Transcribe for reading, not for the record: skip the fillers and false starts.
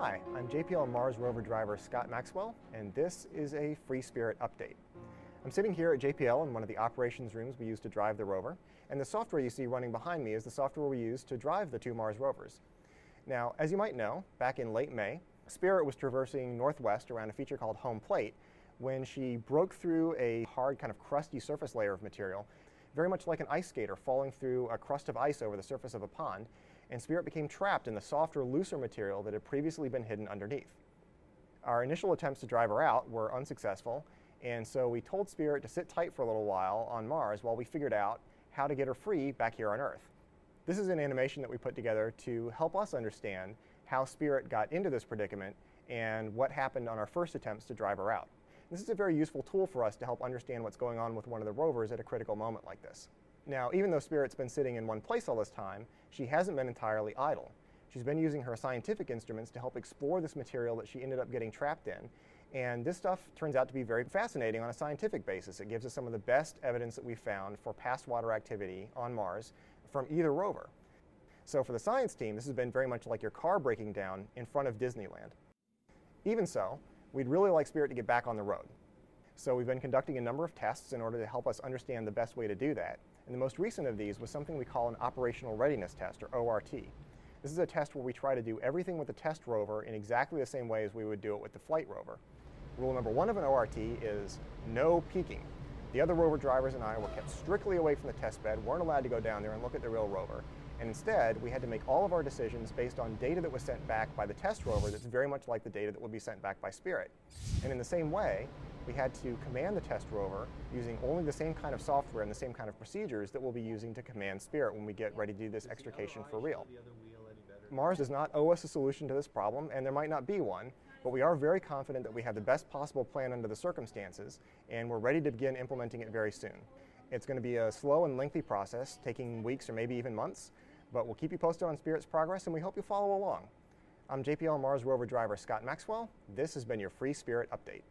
Hi, I'm JPL Mars rover driver Scott Maxwell, and this is a Free Spirit update. I'm sitting here at JPL in one of the operations rooms we use to drive the rover, and the software you see running behind me is the software we use to drive the two Mars rovers. Now, as you might know, back in late May, Spirit was traversing northwest around a feature called home plate when she broke through a hard, kind of crusty surface layer of material, very much like an ice skater falling through a crust of ice over the surface of a pond, and Spirit became trapped in the softer, looser material that had previously been hidden underneath. Our initial attempts to drive her out were unsuccessful, and so we told Spirit to sit tight for a little while on Mars while we figured out how to get her free back here on Earth. This is an animation that we put together to help us understand how Spirit got into this predicament and what happened on our first attempts to drive her out. This is a very useful tool for us to help understand what's going on with one of the rovers at a critical moment like this. Now, even though Spirit's been sitting in one place all this time, she hasn't been entirely idle. She's been using her scientific instruments to help explore this material that she ended up getting trapped in. And this stuff turns out to be very fascinating on a scientific basis. It gives us some of the best evidence that we've found for past water activity on Mars from either rover. So for the science team, this has been very much like your car breaking down in front of Disneyland. Even so, we'd really like Spirit to get back on the road. So we've been conducting a number of tests in order to help us understand the best way to do that. And the most recent of these was something we call an operational readiness test, or ORT. This is a test where we try to do everything with the test rover in exactly the same way as we would do it with the flight rover. Rule number one of an ORT is no peeking. The other rover drivers and I were kept strictly away from the test bed, weren't allowed to go down there and look at the real rover. And instead, we had to make all of our decisions based on data that was sent back by the test rover that's very much like the data that would be sent back by Spirit. And in the same way, we had to command the test rover using only the same kind of software and the same kind of procedures that we'll be using to command Spirit when we get ready to do this extrication for real. Mars does not owe us a solution to this problem, and there might not be one, but we are very confident that we have the best possible plan under the circumstances, and we're ready to begin implementing it very soon. It's going to be a slow and lengthy process, taking weeks or maybe even months, but we'll keep you posted on Spirit's progress, and we hope you follow along. I'm JPL Mars rover driver Scott Maxwell. This has been your Free Spirit Update.